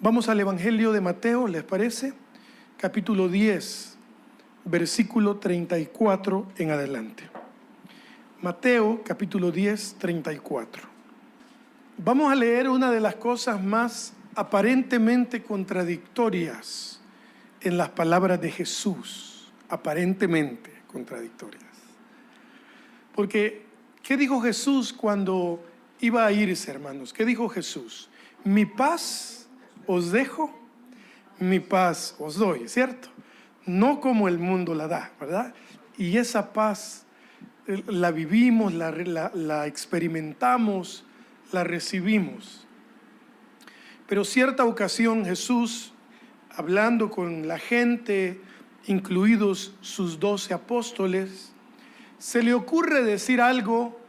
Vamos al Evangelio de Mateo, ¿les parece? Capítulo 10, versículo 34 en adelante. Mateo, capítulo 10, 34. Vamos a leer una de las cosas más aparentemente contradictorias en las palabras de Jesús. Aparentemente contradictorias. Porque, ¿qué dijo Jesús cuando iba a irse, hermanos? ¿Qué dijo Jesús? Mi paz os dejo, mi paz os doy, ¿cierto? No como el mundo la da, ¿verdad? Y esa paz la vivimos, la experimentamos, la recibimos. Pero cierta ocasión Jesús, hablando con la gente, incluidos sus 12 apóstoles, se le ocurre decir algo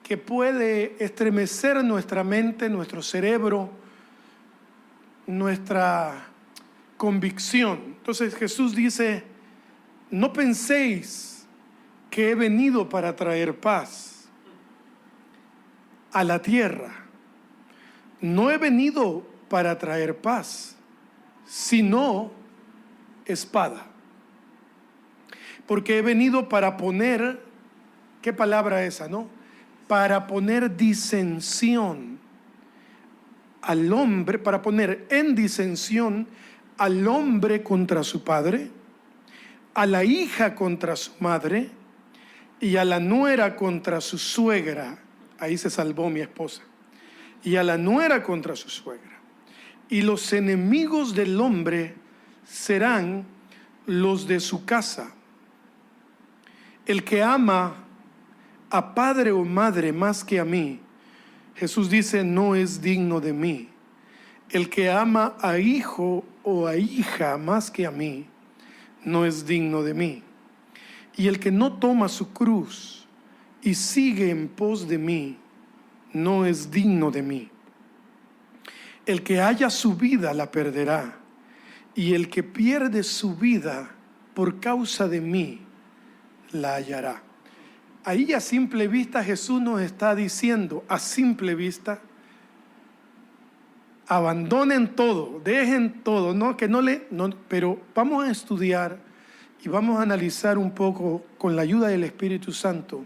que puede estremecer nuestra mente, nuestro cerebro, nuestra convicción. Entonces Jesús dice: no penséis que he venido para traer paz a la tierra. No he venido para traer paz, sino espada. Porque he venido para poner, ¿qué palabra esa, no? Para poner disensión al hombre, para poner en disensión al hombre contra su padre, a la hija contra su madre y a la nuera contra su suegra. Ahí se salvó mi esposa. Y a la nuera contra su suegra. Y los enemigos del hombre serán los de su casa. El que ama a padre o madre más que a mí, Jesús dice, no es digno de mí. El que ama a hijo o a hija más que a mí, no es digno de mí. Y el que no toma su cruz y sigue en pos de mí, no es digno de mí. El que haya su vida la perderá, y el que pierde su vida por causa de mí, la hallará. Ahí a simple vista Jesús nos está diciendo, a simple vista, abandonen todo, dejen todo, pero vamos a estudiar y vamos a analizar un poco con la ayuda del Espíritu Santo,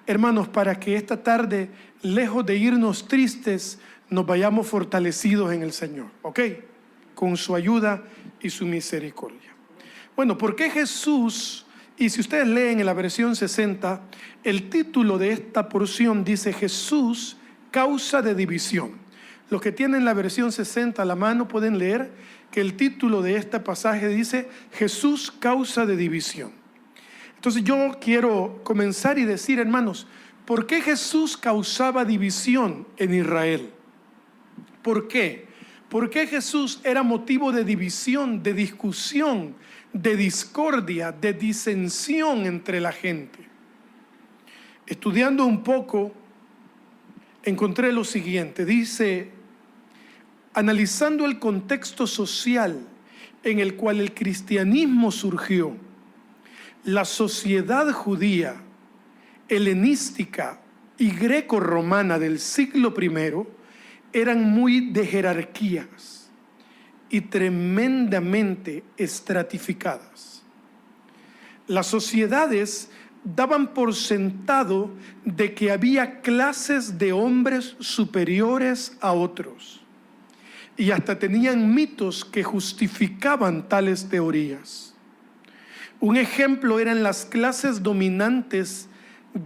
hermanos, para que esta tarde, lejos de irnos tristes, nos vayamos fortalecidos en el Señor, ¿ok? Con su ayuda y su misericordia. Bueno, ¿por qué Jesús? Y si ustedes leen en la versión 60, el título de esta porción dice Jesús, causa de división. Los que tienen la versión 60 a la mano pueden leer que el título de este pasaje dice Jesús, causa de división. Entonces yo quiero comenzar y decir, hermanos, ¿por qué Jesús causaba división en Israel? ¿Por qué? ¿Por qué Jesús era motivo de división, de discusión, de discordia, de disensión entre la gente? Estudiando un poco, encontré lo siguiente. Dice, analizando el contexto social en el cual el cristianismo surgió, la sociedad judía, helenística y greco-romana del siglo I eran muy de jerarquías y tremendamente estratificadas. Las sociedades daban por sentado de que había clases de hombres superiores a otros y hasta tenían mitos que justificaban tales teorías. Un ejemplo eran las clases dominantes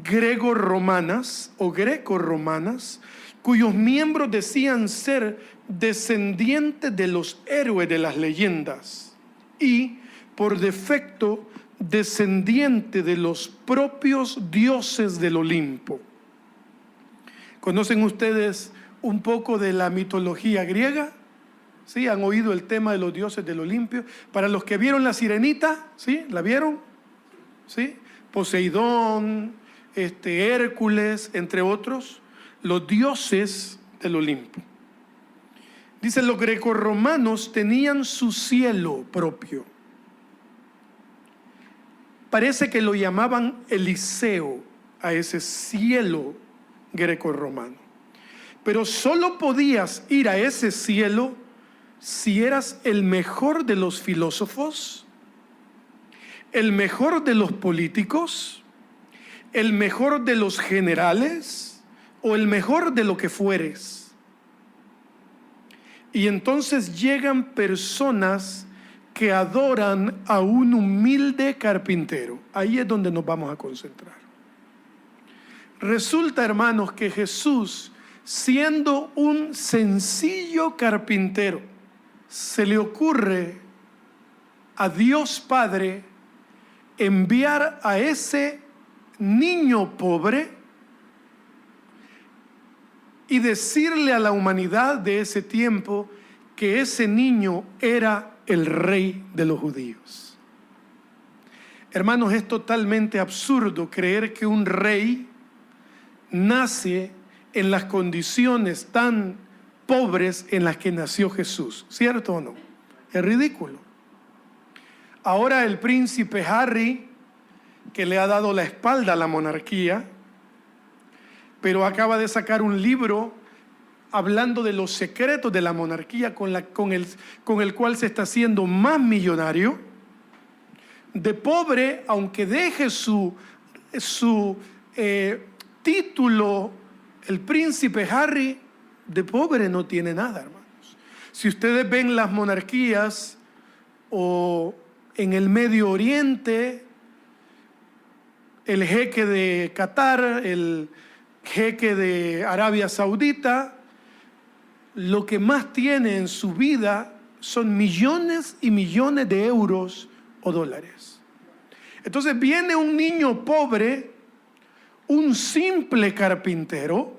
grego-romanas o greco-romanas, cuyos miembros decían ser descendientes de los héroes de las leyendas y, por defecto, descendiente de los propios dioses del Olimpo. ¿Conocen ustedes un poco de la mitología griega? ¿Sí? ¿Han oído el tema de los dioses del Olimpo? Para los que vieron La Sirenita, ¿sí? ¿La vieron? ¿Sí? Poseidón, Hércules, entre otros, los dioses del Olimpo. Dice, los grecorromanos tenían su cielo propio. Parece que lo llamaban Eliseo a ese cielo grecorromano. Pero solo podías ir a ese cielo si eras el mejor de los filósofos, el mejor de los políticos, el mejor de los generales o el mejor de lo que fueres. Y entonces llegan personas que adoran a un humilde carpintero. Ahí es donde nos vamos a concentrar. Resulta, hermanos, que Jesús, siendo un sencillo carpintero, se le ocurre a Dios Padre enviar a ese niño pobre y decirle a la humanidad de ese tiempo que ese niño era el rey de los judíos. Hermanos, es totalmente absurdo creer que un rey nace en las condiciones tan pobres en las que nació Jesús, ¿cierto o no? Es ridículo. Ahora el príncipe Harry, que le ha dado la espalda a la monarquía, pero acaba de sacar un libro hablando de los secretos de la monarquía con el cual se está haciendo más millonario. De pobre, aunque deje su título, el príncipe Harry, de pobre no tiene nada, hermanos. Si ustedes ven las monarquías o en el Medio Oriente, el jeque de Qatar, el jeque de Arabia Saudita, lo que más tiene en su vida son millones y millones de euros o dólares. Entonces viene un niño pobre, un simple carpintero,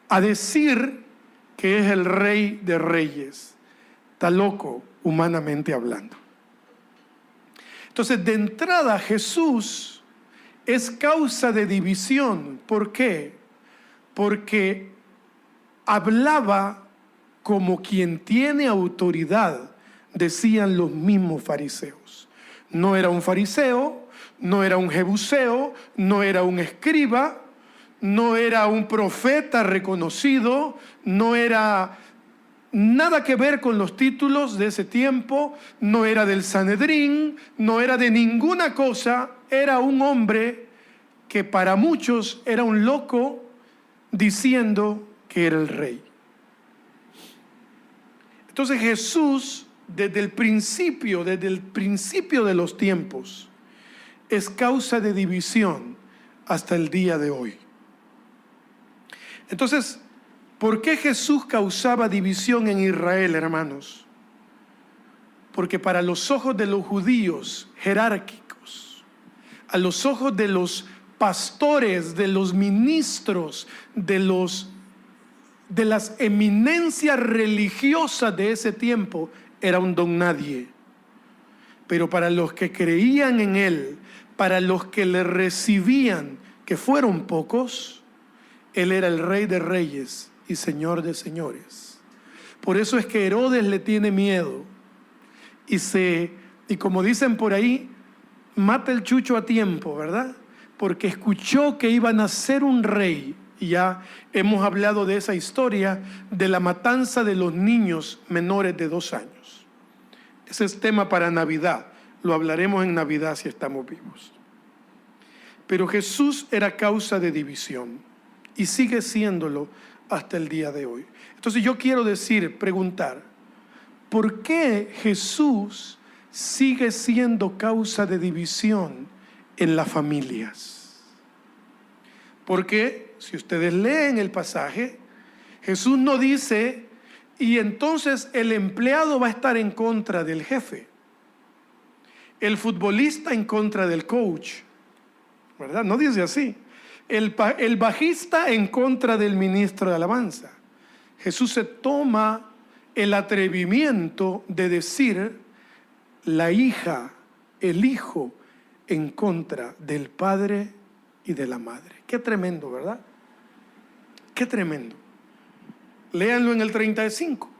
a decir que es el rey de reyes. Está loco, humanamente hablando. Entonces, de entrada, Jesús es causa de división. ¿Por qué? Porque hablaba como quien tiene autoridad, decían los mismos fariseos. No era un fariseo, no era un jebuseo, no era un escriba, no era un profeta reconocido, no era nada que ver con los títulos de ese tiempo, no era del Sanedrín, no era de ninguna cosa, era un hombre que para muchos era un loco diciendo que era el rey. Entonces Jesús, desde el principio de los tiempos, es causa de división hasta el día de hoy. Entonces, ¿por qué Jesús causaba división en Israel, hermanos? Porque para los ojos de los judíos jerárquicos, a los ojos de los pastores, de los ministros, de las eminencias religiosas de ese tiempo, era un don nadie. Pero para los que creían en él, para los que le recibían, que fueron pocos, él era el rey de reyes y señor de señores. Por eso es que Herodes le tiene miedo y como dicen por ahí, mata el chucho a tiempo, ¿verdad? Porque escuchó que iba a nacer un rey. Y ya hemos hablado de esa historia de la matanza de los niños menores de 2 años. Ese es tema para Navidad. Lo hablaremos en Navidad si estamos vivos. Pero Jesús era causa de división y sigue siéndolo hasta el día de hoy. Entonces yo quiero preguntar, ¿por qué Jesús sigue siendo causa de división en las familias? Porque si ustedes leen el pasaje, Jesús no dice, y entonces el empleado va a estar en contra del jefe, el futbolista en contra del coach, ¿verdad? No dice así. El bajista en contra del ministro de alabanza. Jesús se toma el atrevimiento de decir la hija, el hijo en contra del padre y de la madre. Qué tremendo, ¿verdad? Qué tremendo. Léanlo en el 35.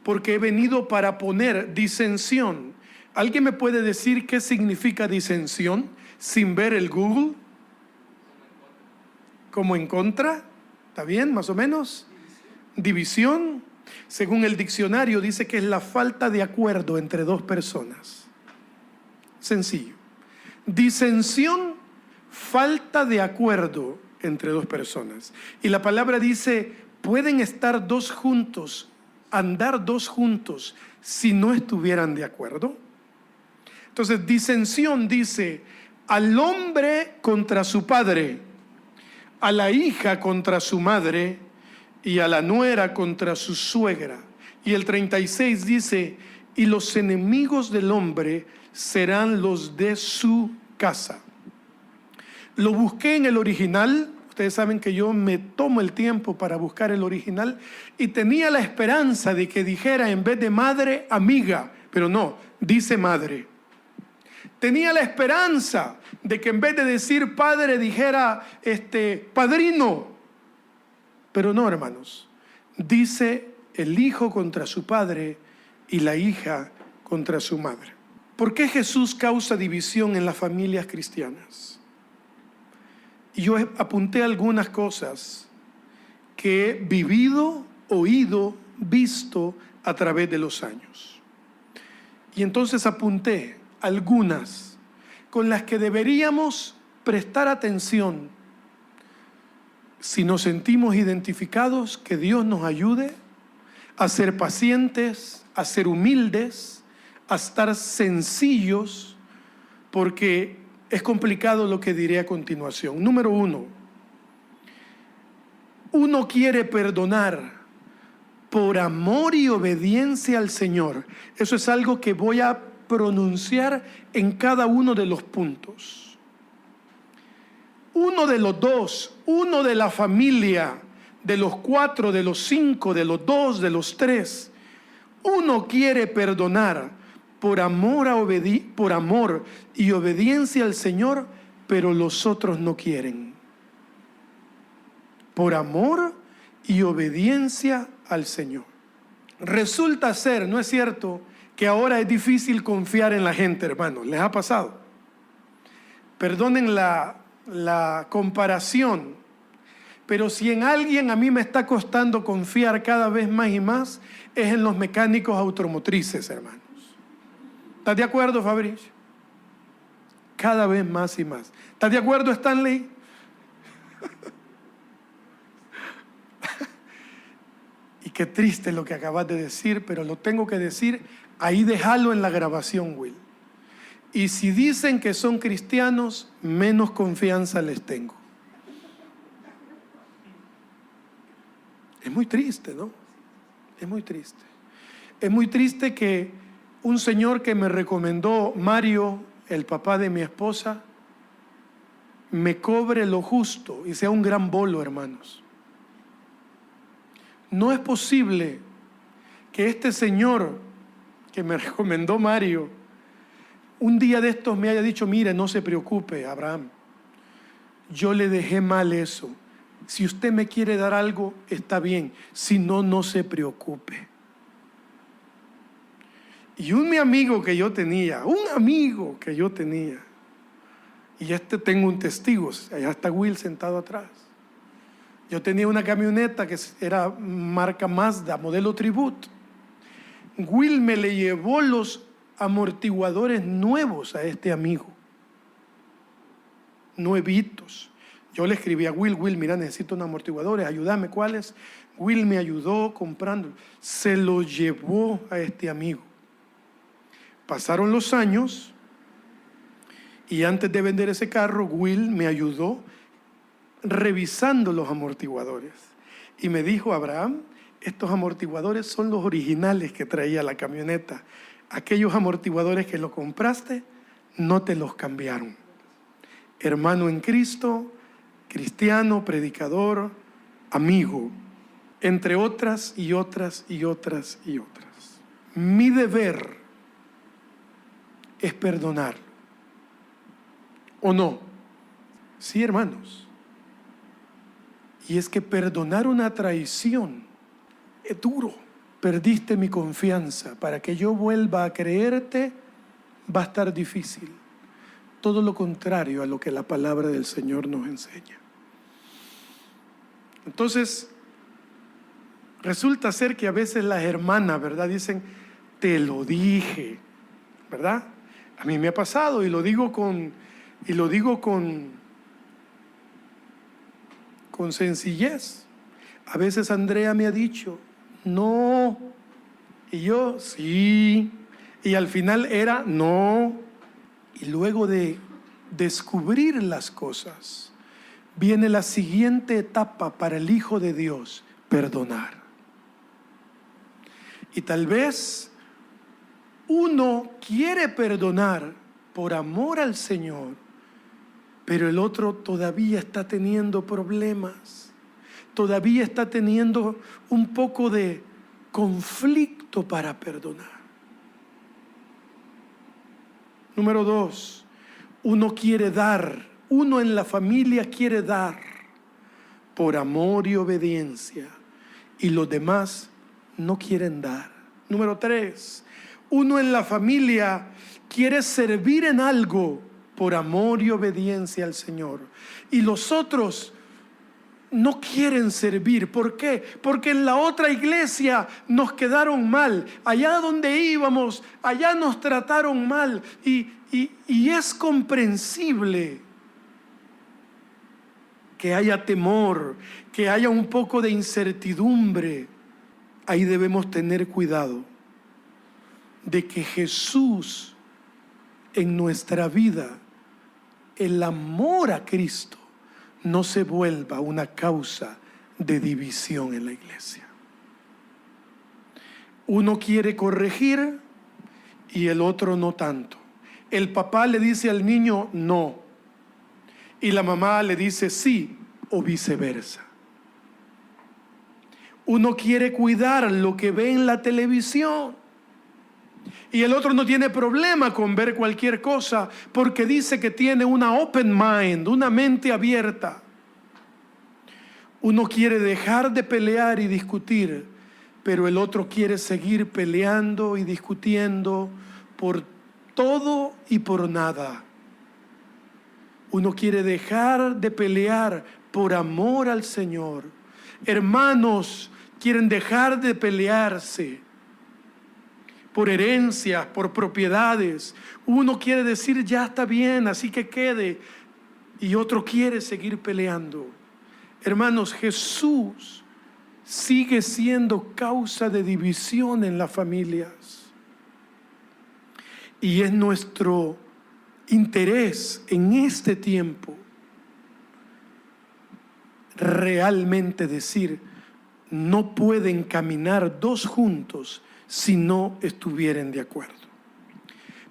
Porque he venido para poner disensión. ¿Alguien me puede decir qué significa disensión sin ver el Google? ¿Como en contra? ¿Está bien, más o menos? División. Según el diccionario, dice que es la falta de acuerdo entre dos personas. Sencillo. Disensión, falta de acuerdo entre dos personas. Y la palabra dice, pueden estar dos juntos, andar dos juntos, si no estuvieran de acuerdo. Entonces, disensión dice, al hombre contra su padre, a la hija contra su madre y a la nuera contra su suegra. Y el 36 dice, y los enemigos del hombre serán los de su casa. Lo busqué en el original. Ustedes saben que yo me tomo el tiempo para buscar el original y tenía la esperanza de que dijera en vez de madre, amiga, pero no, dice madre. Tenía la esperanza de que en vez de decir padre dijera padrino, pero no, hermanos. Dice el hijo contra su padre y la hija contra su madre. ¿Por qué Jesús causa división en las familias cristianas? Y yo apunté algunas cosas que he vivido, oído, visto a través de los años. Y entonces apunté algunas con las que deberíamos prestar atención si nos sentimos identificados, que Dios nos ayude a ser pacientes, a ser humildes, a estar sencillos, porque es complicado lo que diré a continuación. Número 1, uno quiere perdonar por amor y obediencia al Señor. Eso es algo que voy a pronunciar en cada uno de los puntos. Uno de los dos, uno de la familia, de los 4, de los 5, de los 2, de los 3, uno quiere perdonar por amor y obediencia al Señor, pero los otros no quieren. Por amor y obediencia al Señor. Resulta ser, ¿no es cierto?, que ahora es difícil confiar en la gente, hermanos. ¿Les ha pasado? Perdonen la comparación, pero si en alguien a mí me está costando confiar cada vez más y más, es en los mecánicos automotrices, hermanos. ¿Estás de acuerdo, Fabricio? Cada vez más y más. ¿Estás de acuerdo, Stanley? Y qué triste lo que acabas de decir, pero lo tengo que decir. Ahí déjalo en la grabación, Will. Y si dicen que son cristianos, menos confianza les tengo. Es muy triste, ¿no? Es muy triste. Es muy triste que un señor que me recomendó, Mario, el papá de mi esposa, me cobre lo justo y sea un gran bolo, hermanos. No es posible que este señor que me recomendó Mario, un día de estos me haya dicho, mire, no se preocupe, Abraham, yo le dejé mal eso. Si usted me quiere dar algo, está bien. Si no, no se preocupe. Y un amigo que yo tenía, y tengo un testigo, allá está Will sentado atrás. Yo tenía una camioneta que era marca Mazda, modelo Tribute. Will me le llevó los amortiguadores nuevos a este amigo, nuevitos. Yo le escribí a Will, mira, necesito unos amortiguadores, ayúdame, ¿cuáles? Will me ayudó comprando, se los llevó a este amigo. Pasaron los años y antes de vender ese carro, Will me ayudó revisando los amortiguadores y me dijo, Abraham, estos amortiguadores son los originales que traía la camioneta. Aquellos amortiguadores que lo compraste, no te los cambiaron. Hermano en Cristo, cristiano, predicador, amigo, entre otras y otras y otras y otras. Mi deber es perdonarlo. ¿O no? Sí, hermanos. Y es que perdonar una traición es duro. Perdiste mi confianza. Para que yo vuelva a creerte, va a estar difícil. Todo lo contrario a lo que la palabra del Señor nos enseña. Entonces, Resulta ser que a veces las hermanas, ¿verdad? Dicen, te lo dije, ¿verdad? A mí me ha pasado y lo digo con sencillez. A veces Andrea me ha dicho, no, y yo, sí, y al final era no. Y luego de descubrir las cosas, viene la siguiente etapa para el Hijo de Dios: perdonar. Y tal vez uno quiere perdonar por amor al Señor, pero el otro todavía está teniendo problemas, todavía está teniendo un poco de conflicto para perdonar. Número 2, uno quiere dar, uno en la familia quiere dar por amor y obediencia, y los demás no quieren dar. Número 3, uno en la familia quiere servir en algo por amor y obediencia al Señor, y los otros no quieren servir. ¿Por qué? Porque en la otra iglesia nos quedaron mal, allá donde íbamos, allá nos trataron mal, y es comprensible que haya temor, que haya un poco de incertidumbre. Ahí debemos tener cuidado de que Jesús en nuestra vida, el amor a Cristo, no se vuelva una causa de división en la iglesia. Uno quiere corregir y el otro no tanto. El papá le dice al niño no, y la mamá le dice sí, o viceversa. Uno quiere cuidar lo que ve en la televisión y el otro no tiene problema con ver cualquier cosa porque dice que tiene una open mind, una mente abierta. Uno quiere dejar de pelear y discutir, pero el otro quiere seguir peleando y discutiendo por todo y por nada. Uno quiere dejar de pelear por amor al Señor. Hermanos quieren dejar de pelearse por herencias, por propiedades. Uno quiere decir ya está bien, así que quede, y otro quiere seguir peleando. Hermanos, Jesús sigue siendo causa de división en las familias, y es nuestro interés en este tiempo realmente decir: no pueden caminar dos juntos si no estuvieren de acuerdo.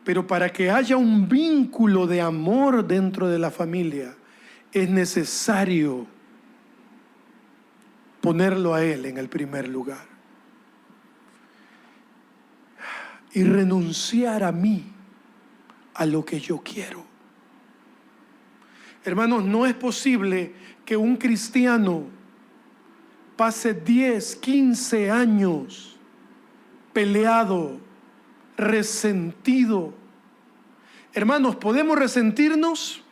Pero para que haya un vínculo de amor dentro de la familia, es necesario ponerlo a Él en el primer lugar y renunciar a mí, a lo que yo quiero. Hermanos, no es posible que un cristiano pase 10, 15 años peleado, resentido. Hermanos, ¿podemos resentirnos?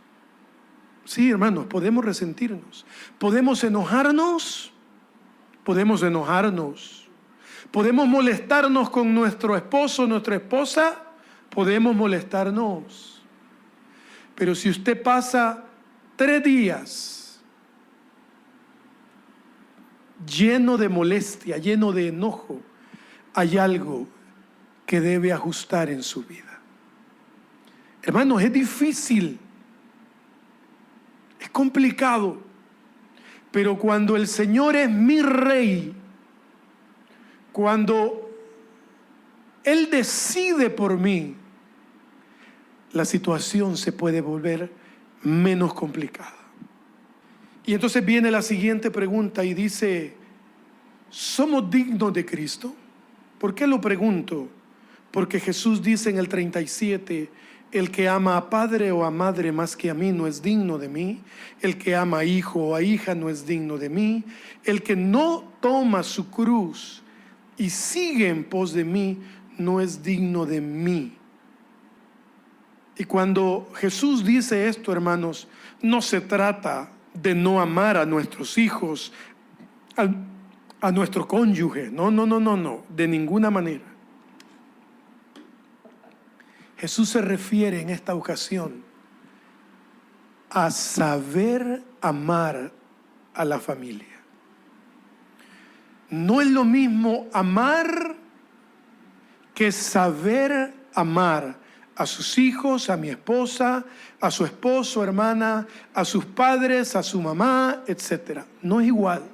Sí, hermanos, podemos resentirnos. ¿Podemos enojarnos? Podemos enojarnos. ¿Podemos molestarnos con nuestro esposo, nuestra esposa? Podemos molestarnos. Pero si usted pasa 3 días lleno de molestia, lleno de enojo, hay algo que debe ajustar en su vida. Hermanos, es difícil, es complicado, pero cuando el Señor es mi rey, cuando Él decide por mí, la situación se puede volver menos complicada. Y entonces viene la siguiente pregunta y dice: ¿somos dignos de Cristo? ¿Por qué lo pregunto? Porque Jesús dice en el 37: el que ama a padre o a madre más que a mí no es digno de mí. El que ama a hijo o a hija no es digno de mí. El que no toma su cruz y sigue en pos de mí no es digno de mí. Y cuando Jesús dice esto, hermanos, no se trata de no amar a nuestros hijos, a nuestro cónyuge. No, no, no, no, no, de ninguna manera. Jesús se refiere en esta ocasión a saber amar a la familia. No es lo mismo amar que saber amar a sus hijos, a mi esposa, a su esposo, hermana, a sus padres, a su mamá, etc. No es igual.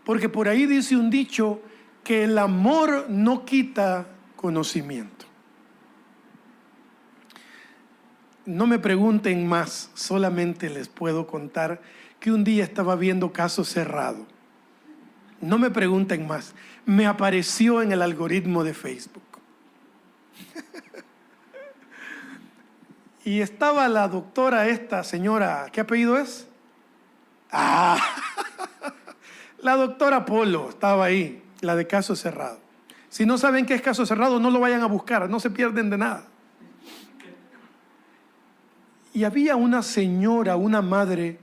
Porque por ahí dice un dicho que el amor no quita conocimiento. No me pregunten más, solamente les puedo contar que un día estaba viendo Caso Cerrado. No me pregunten más, me apareció en el algoritmo de Facebook. Y estaba la doctora esta señora, ¿qué apellido es? La doctora Polo estaba ahí, la de Caso Cerrado. Si no saben qué es Caso Cerrado, no lo vayan a buscar, no se pierden de nada. Y había una señora, una madre,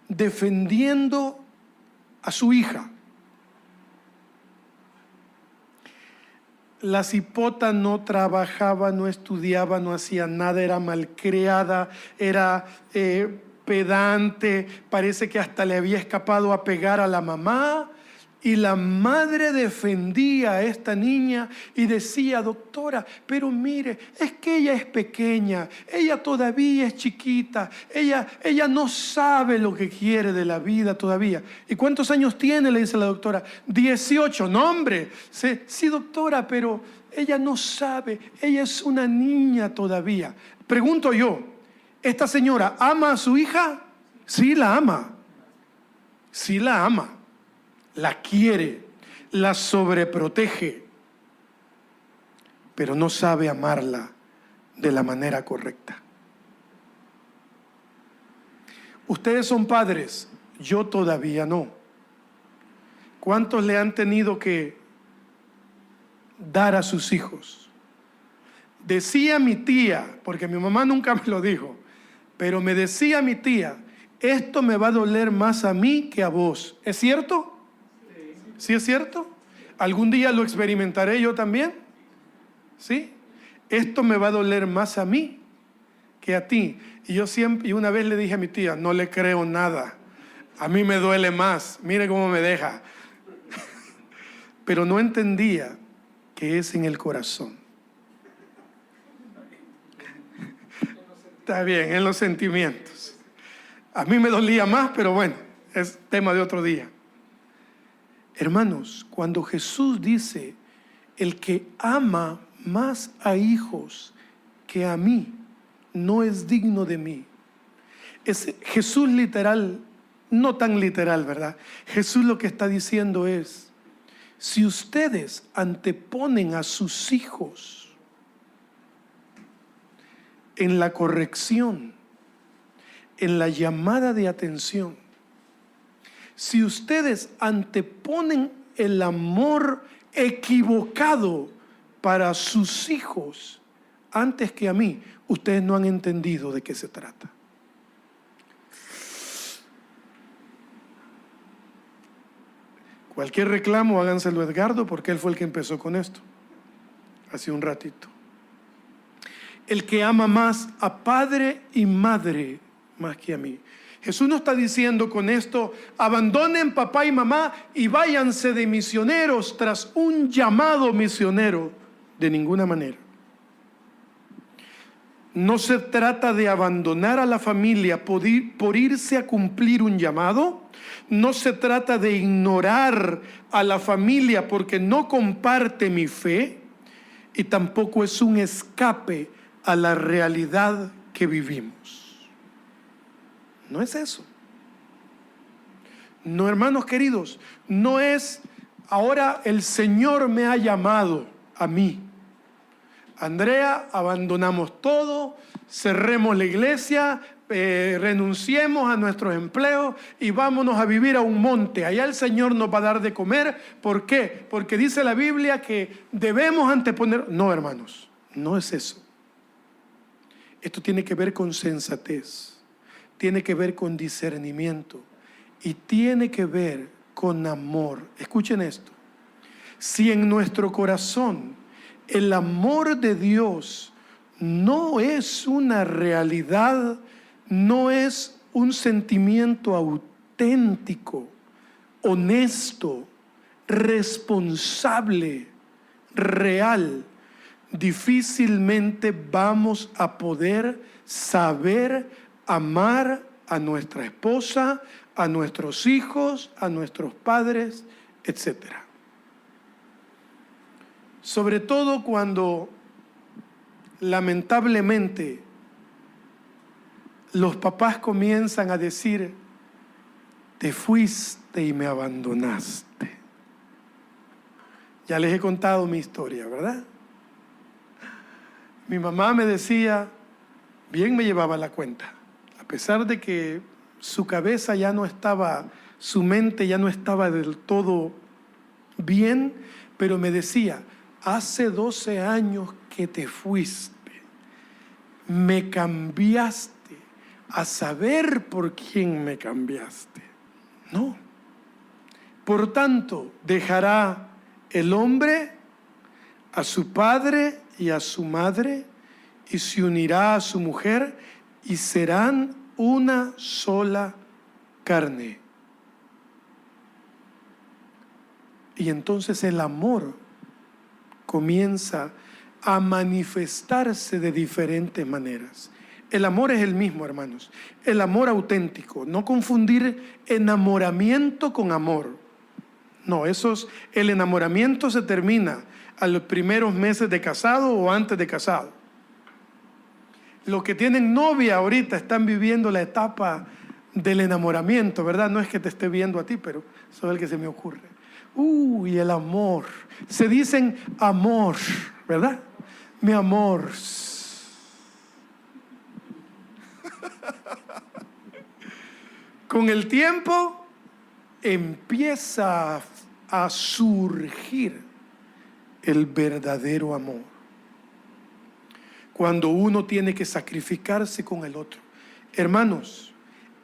defendiendo a su hija. La cipota no trabajaba, no estudiaba, no hacía nada, era malcriada, era pedante, parece que hasta le había escapado a pegar a la mamá. Y la madre defendía a esta niña y decía: doctora, pero mire, es que ella es pequeña, ella todavía es chiquita, ella no sabe lo que quiere de la vida todavía. ¿Y cuántos años tiene?, le dice la doctora. 18, no hombre. Sí, doctora, pero ella no sabe, ella es una niña todavía. Pregunto yo, ¿esta señora ama a su hija? Sí, la ama. Sí, la ama. La quiere, la sobreprotege, pero no sabe amarla de la manera correcta. Ustedes son padres, yo todavía no. ¿Cuántos le han tenido que dar a sus hijos? Decía mi tía, porque mi mamá nunca me lo dijo, pero me decía mi tía: esto me va a doler más a mí que a vos. ¿Es cierto? ¿Sí es cierto? ¿Algún día lo experimentaré yo también? ¿Sí? Esto me va a doler más a mí que a ti. Y una vez le dije a mi tía: no le creo nada. A mí me duele más. Mire cómo me deja. Pero no entendía que es en el corazón. Está bien, en los sentimientos. A mí me dolía más, pero bueno, es tema de otro día. Hermanos, cuando Jesús dice: el que ama más a hijos que a mí, no es digno de mí. Es Jesús literal, no tan literal, ¿verdad? Jesús lo que está diciendo es: si ustedes anteponen a sus hijos en la corrección, en la llamada de atención, si ustedes anteponen el amor equivocado para sus hijos antes que a mí, ustedes no han entendido de qué se trata. Cualquier reclamo, háganselo a Edgardo, porque él fue el que empezó con esto hace un ratito. El que ama más a padre y madre más que a mí. Jesús no está diciendo con esto: abandonen papá y mamá y váyanse de misioneros tras un llamado misionero. De ninguna manera. No se trata de abandonar a la familia por irse a cumplir un llamado. No se trata de ignorar a la familia porque no comparte mi fe. Y tampoco es un escape a la realidad que vivimos. No es eso. No, hermanos queridos, no es: ahora el Señor me ha llamado a mí. Andrea, abandonamos todo, cerremos la iglesia, renunciemos a nuestros empleos y vámonos a vivir a un monte. Allá el Señor nos va a dar de comer. ¿Por qué? Porque dice la Biblia que debemos anteponer. No, hermanos, no es eso. Esto tiene que ver con sensatez. Tiene que ver con discernimiento y tiene que ver con amor. Escuchen esto. Si en nuestro corazón el amor de Dios no es una realidad, no es un sentimiento auténtico, honesto, responsable, real, difícilmente vamos a poder saber amar a nuestra esposa, a nuestros hijos, a nuestros padres, etc. Sobre todo cuando lamentablemente los papás comienzan a decir: te fuiste y me abandonaste. Ya les he contado mi historia, ¿verdad? Mi mamá me decía, bien me llevaba la cuenta, a pesar de que su cabeza ya no estaba, su mente ya no estaba del todo bien, pero me decía: hace 12 años que te fuiste, me cambiaste, a saber por quién me cambiaste. No. Por tanto, dejará el hombre a su padre y a su madre y se unirá a su mujer y serán una sola carne. Y entonces el amor comienza a manifestarse de diferentes maneras. El amor es el mismo, hermanos. El amor auténtico. No confundir enamoramiento con amor. No, el enamoramiento se termina a los primeros meses de casado o antes de casado. Los que tienen novia ahorita están viviendo la etapa del enamoramiento, ¿verdad? No es que te esté viendo a ti, pero eso es el que se me ocurre. Y el amor. Se dicen amor, ¿verdad? Mi amor. Con el tiempo empieza a surgir el verdadero amor. Cuando uno tiene que sacrificarse con el otro. Hermanos,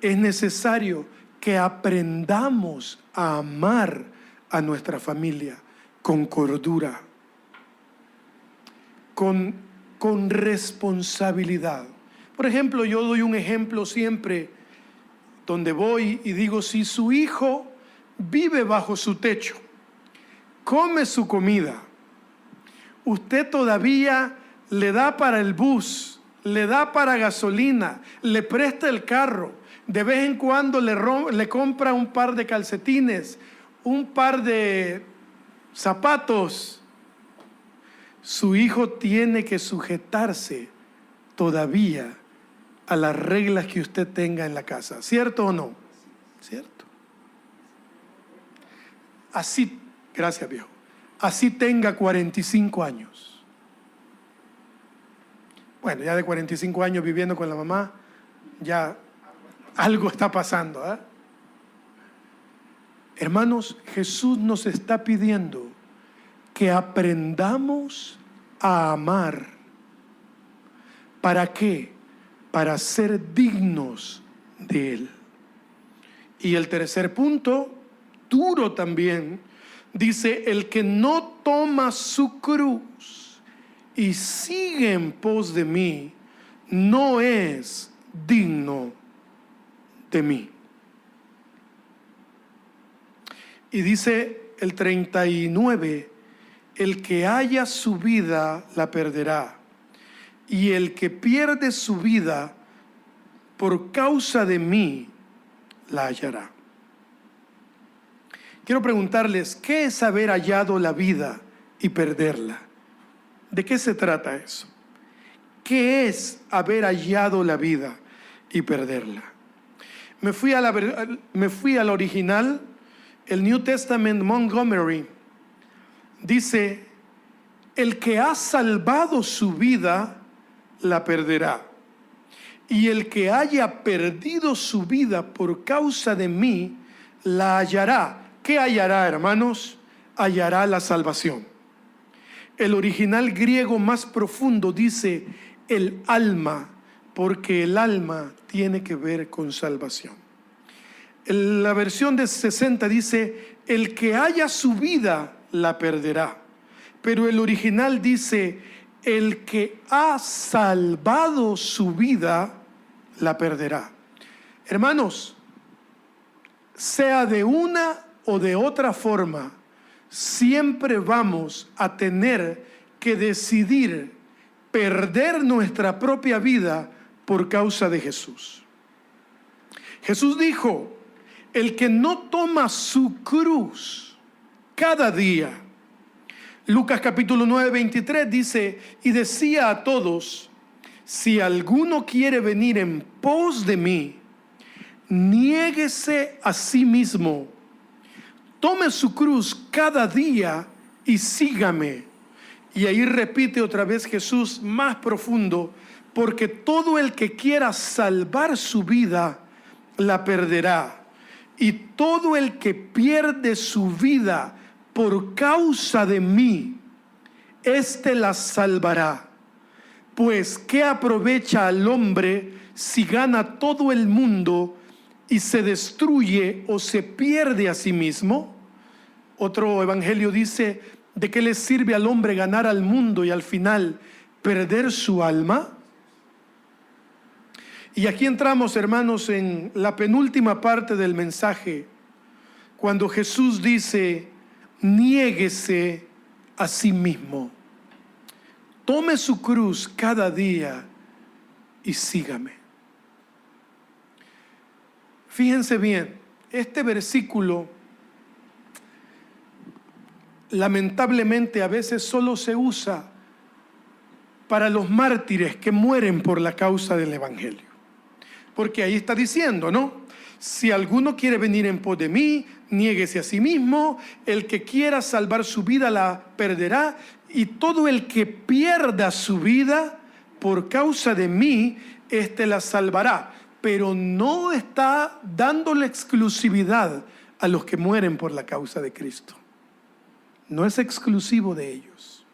es necesario que aprendamos a amar a nuestra familia con cordura, con responsabilidad. Por ejemplo, yo doy un ejemplo siempre donde voy y digo: si su hijo vive bajo su techo, come su comida, usted todavía le da para el bus, le da para gasolina, le presta el carro, de vez en cuando le compra un par de calcetines, un par de zapatos, su hijo tiene que sujetarse todavía a las reglas que usted tenga en la casa. ¿Cierto o no? ¿Cierto? Así, gracias viejo, así tenga 45 años. Bueno, ya de 45 años viviendo con la mamá, ya algo está pasando, ¿eh? Hermanos, Jesús nos está pidiendo que aprendamos a amar. ¿Para qué? Para ser dignos de Él. Y el tercer punto, duro también, dice: el que no toma su cruz y sigue en pos de mí, no es digno de mí. Y dice el 39, el que haya su vida la perderá, y el que pierde su vida por causa de mí la hallará. Quiero preguntarles, ¿qué es haber hallado la vida y perderla? ¿De qué se trata eso? ¿Qué es haber hallado la vida y perderla? Me fui al original, el New Testament Montgomery. Dice: el que ha salvado su vida, la perderá. Y el que haya perdido su vida por causa de mí, la hallará. ¿Qué hallará, hermanos? Hallará la salvación. El original griego más profundo dice el alma, porque el alma tiene que ver con salvación. La versión de 60 dice, el que haya su vida la perderá. Pero el original dice, el que ha salvado su vida la perderá. Hermanos, sea de una o de otra forma, siempre vamos a tener que decidir perder nuestra propia vida por causa de Jesús. Jesús dijo, el que no toma su cruz cada día. Lucas capítulo 9, 23 dice, y decía a todos, si alguno quiere venir en pos de mí, niéguese a sí mismo, tome su cruz cada día y sígame. Y ahí repite otra vez Jesús más profundo, porque todo el que quiera salvar su vida, la perderá. Y todo el que pierde su vida por causa de mí, éste la salvará. Pues, ¿qué aprovecha al hombre si gana todo el mundo y se destruye o se pierde a sí mismo? Otro evangelio dice, ¿de qué le sirve al hombre ganar al mundo y al final perder su alma? Y aquí entramos, hermanos, en la penúltima parte del mensaje, cuando Jesús dice, niéguese a sí mismo, tome su cruz cada día y sígame. Fíjense bien, este versículo lamentablemente a veces solo se usa para los mártires que mueren por la causa del evangelio. Porque ahí está diciendo, ¿no? Si alguno quiere venir en pos de mí, niéguese a sí mismo, el que quiera salvar su vida la perderá, y todo el que pierda su vida por causa de mí, éste la salvará. Pero no está dándole exclusividad a los que mueren por la causa de Cristo. No es exclusivo de ellos.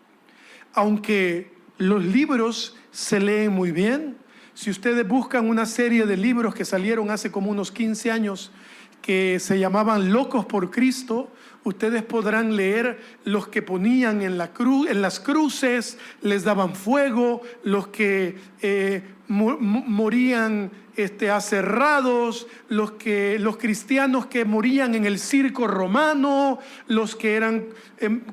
Aunque los libros se leen muy bien, si ustedes buscan una serie de libros que salieron hace como unos 15 años que se llamaban Locos por Cristo, ustedes podrán leer los que ponían en las cruces, les daban fuego, los que morían aserrados, los cristianos que morían en el circo romano, los que eran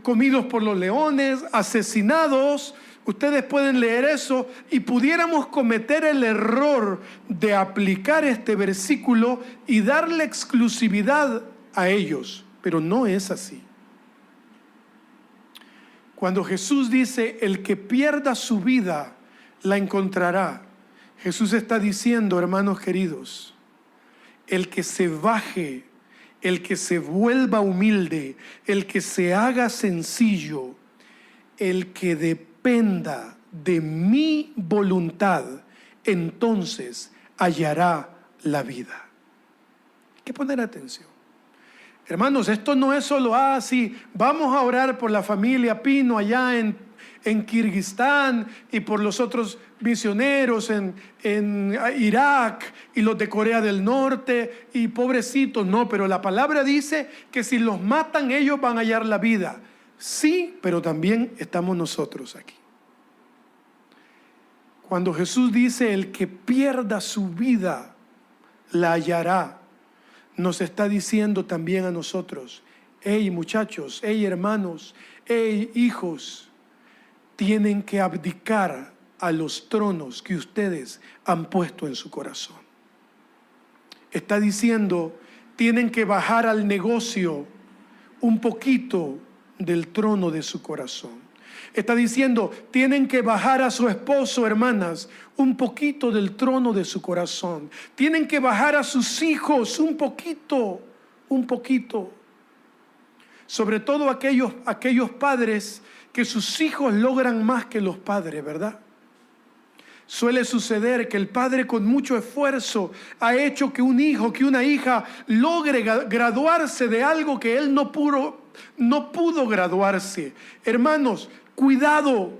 comidos por los leones, asesinados. Ustedes pueden leer eso y pudiéramos cometer el error de aplicar este versículo y darle exclusividad a ellos, pero no es así. Cuando Jesús dice, el que pierda su vida, la encontrará, Jesús está diciendo, hermanos queridos, el que se baje, el que se vuelva humilde, el que se haga sencillo, el que dependa de mi voluntad, entonces hallará la vida. Hay que poner atención. Hermanos, esto no es solo así, vamos a orar por la familia Pino allá en Kirguistán y por los otros misioneros en Irak y los de Corea del Norte y pobrecitos. No, pero la palabra dice que si los matan ellos van a hallar la vida. Sí, pero también estamos nosotros aquí. Cuando Jesús dice el que pierda su vida la hallará, nos está diciendo también a nosotros, hey muchachos, hey hermanos, hey hijos, tienen que abdicar a los tronos que ustedes han puesto en su corazón. Está diciendo, tienen que bajar al negocio un poquito del trono de su corazón. Está diciendo, tienen que bajar a su esposo, hermanas, un poquito del trono de su corazón. Tienen que bajar a sus hijos un poquito. Sobre todo aquellos padres que sus hijos logran más que los padres, ¿verdad? Suele suceder que el padre con mucho esfuerzo ha hecho que un hijo, que una hija logre graduarse de algo que él no pudo graduarse. Hermanos, cuidado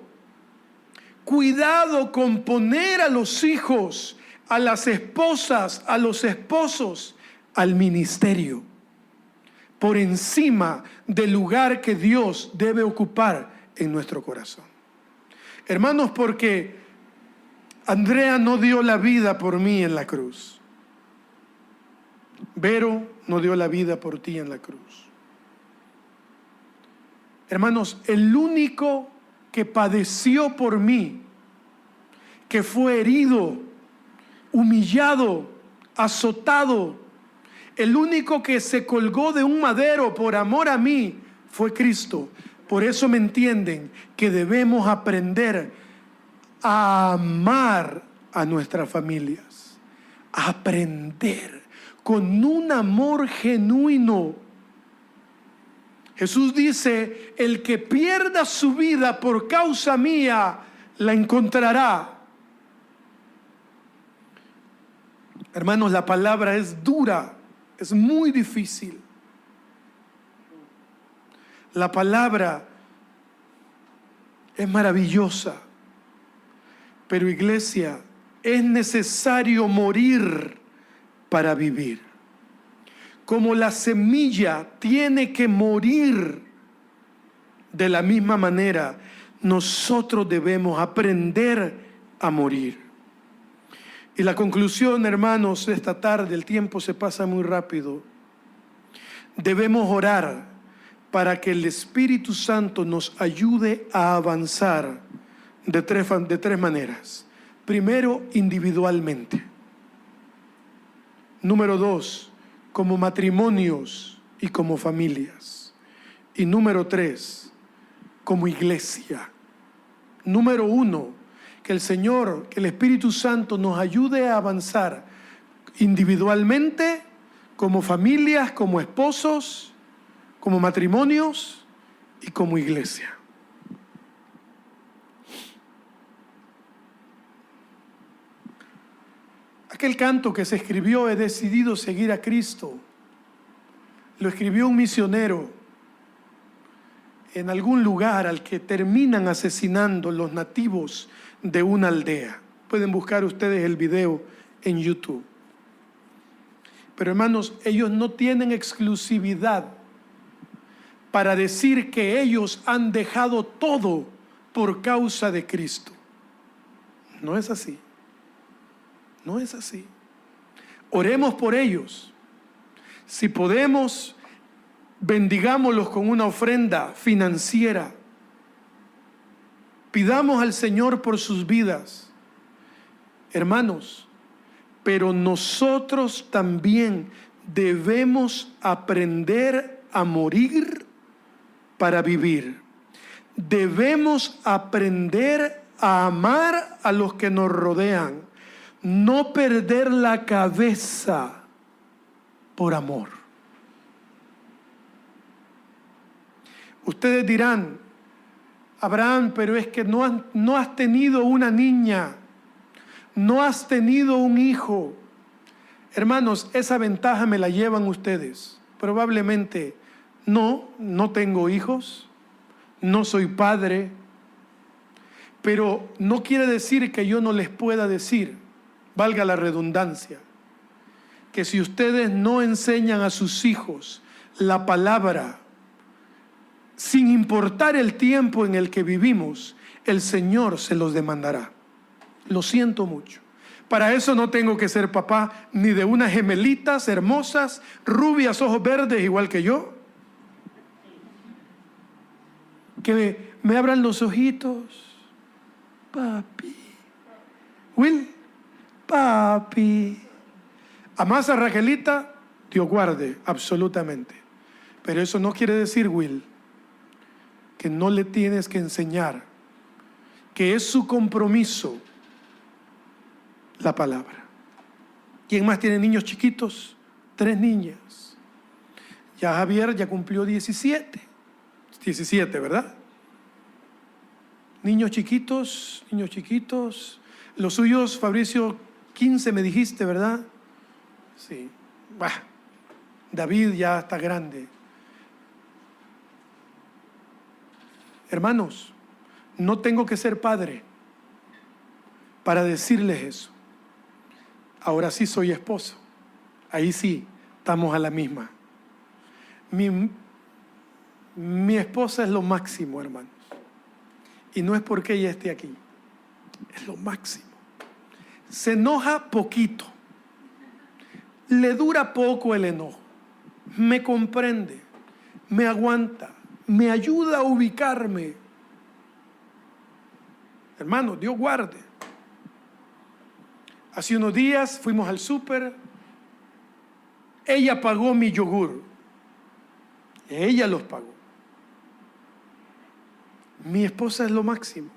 con poner a los hijos, a las esposas, a los esposos al ministerio, por encima del lugar que Dios debe ocupar en nuestro corazón. Hermanos, porque Andrea no dio la vida por mí en la cruz. Vero no dio la vida por ti en la cruz. Hermanos, el único que padeció por mí, que fue herido, humillado, azotado, el único que se colgó de un madero por amor a mí, fue Cristo. Por eso me entienden que debemos aprender a amar a nuestras familias. Aprender con un amor genuino. Jesús dice, el que pierda su vida por causa mía, la encontrará. Hermanos, la palabra es dura, es muy difícil. La palabra es maravillosa, pero iglesia, es necesario morir para vivir. Como la semilla tiene que morir, de la misma manera nosotros debemos aprender a morir. Y la conclusión, hermanos, de esta tarde, el tiempo se pasa muy rápido. Debemos orar para que el Espíritu Santo nos ayude a avanzar de tres maneras. Primero, individualmente. Número 2, como matrimonios y como familias. Y número 3, como iglesia. Número 1, que el Señor, que el Espíritu Santo nos ayude a avanzar individualmente, como familias, como esposos, como matrimonios y como iglesia. Aquel canto que se escribió, he decidido seguir a Cristo, lo escribió un misionero en algún lugar al que terminan asesinando los nativos de una aldea. Pueden buscar ustedes el video en YouTube. Pero hermanos, ellos no tienen exclusividad para decir que ellos han dejado todo por causa de Cristo. No es así. No es así. Oremos por ellos. Si podemos, bendigámoslos con una ofrenda financiera. Pidamos al Señor por sus vidas. Hermanos, pero nosotros también debemos aprender a morir para vivir. Debemos aprender a amar a los que nos rodean. No perder la cabeza por amor. Ustedes dirán, Abraham, pero es que no has tenido una niña, no has tenido un hijo. Hermanos, esa ventaja me la llevan ustedes. Probablemente no tengo hijos, no soy padre, pero no quiere decir que yo no les pueda decir, valga la redundancia, que si ustedes no enseñan a sus hijos la palabra, sin importar el tiempo en el que vivimos, el Señor se los demandará. Lo siento mucho. Para eso no tengo que ser papá ni de unas gemelitas hermosas, rubias, ojos verdes, igual que yo. Que me abran los ojitos. Papi. Will, papi. ¿Amás a Raquelita? Dios guarde, absolutamente. Pero eso no quiere decir, Will, que no le tienes que enseñar que es su compromiso la palabra. ¿Quién más tiene niños chiquitos? 3 niñas. Ya Javier ya cumplió 17, ¿verdad? Niños chiquitos. Los suyos, Fabricio, 15 me dijiste, ¿verdad? Sí. Bah, David ya está grande. Hermanos, no tengo que ser padre para decirles eso. Ahora sí soy esposo. Ahí sí estamos a la misma. Mi esposa es lo máximo, hermanos. Y no es porque ella esté aquí. Es lo máximo. Se enoja poquito. Le dura poco el enojo. Me comprende. Me aguanta. Me ayuda a ubicarme. Hermano, Dios guarde. Hace unos días fuimos al súper. Ella pagó mi yogur. Ella los pagó. Mi esposa es lo máximo.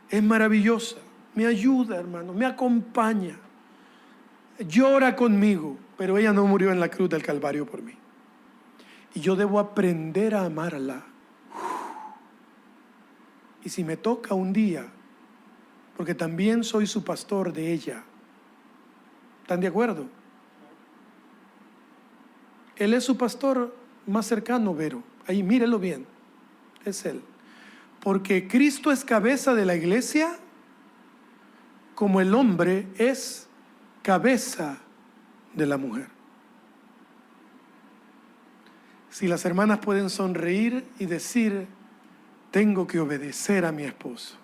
Es maravillosa. Me ayuda, hermano. Me acompaña. Llora conmigo. Pero ella no murió en la cruz del Calvario por mí. Y yo debo aprender a amarla. Y si me toca un día, porque también soy su pastor de ella. ¿Están de acuerdo? Él es su pastor más cercano, Vero. Ahí, mírelo bien. Es él. Porque Cristo es cabeza de la iglesia, como el hombre es cabeza de la mujer. Si las hermanas pueden sonreír y decir, tengo que obedecer a mi esposo.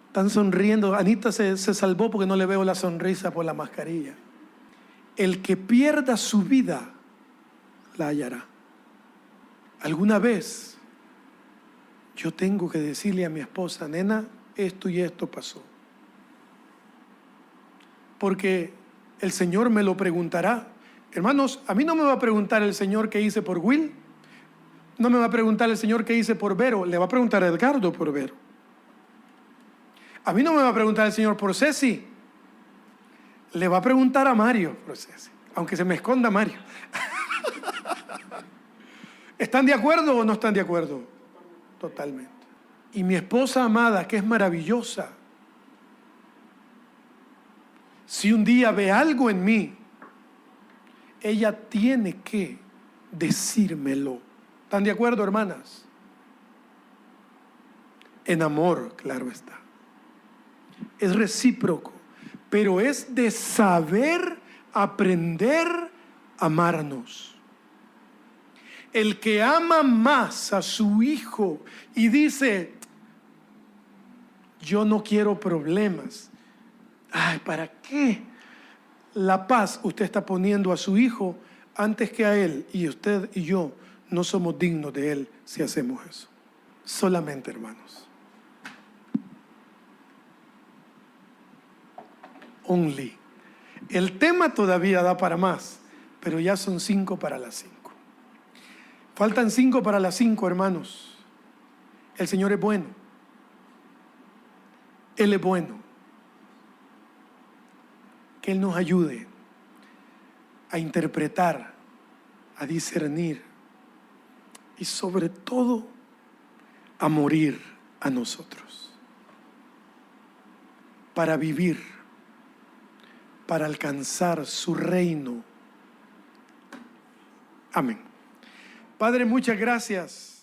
Están sonriendo. Anita se salvó porque no le veo la sonrisa por la mascarilla. El que pierda su vida, la hallará. Alguna vez yo tengo que decirle a mi esposa, nena, esto y esto pasó. Porque el Señor me lo preguntará. Hermanos, a mí no me va a preguntar el Señor qué hice por Will. No me va a preguntar el Señor qué hice por Vero. Le va a preguntar a Edgardo por Vero. A mí no me va a preguntar el Señor por Ceci. Le va a preguntar a Mario por Ceci. Aunque se me esconda Mario. ¿Están de acuerdo o no están de acuerdo? Totalmente. Y mi esposa amada, que es maravillosa, si un día ve algo en mí, ella tiene que decírmelo. ¿Están de acuerdo, hermanas? En amor, claro está. Es recíproco, pero es de saber aprender a amarnos. El que ama más a su hijo y dice, yo no quiero problemas. Ay, ¿para qué? La paz usted está poniendo a su hijo antes que a él, y usted y yo no somos dignos de él si hacemos eso. Solamente, hermanos. Only. El tema todavía da para más, pero ya son 5 para las 5. Faltan 5 para las 5, hermanos. El Señor es bueno. Él es bueno. Que Él nos ayude a interpretar, a discernir y sobre todo a morir a nosotros para vivir, para alcanzar su reino. Amén. Padre, muchas gracias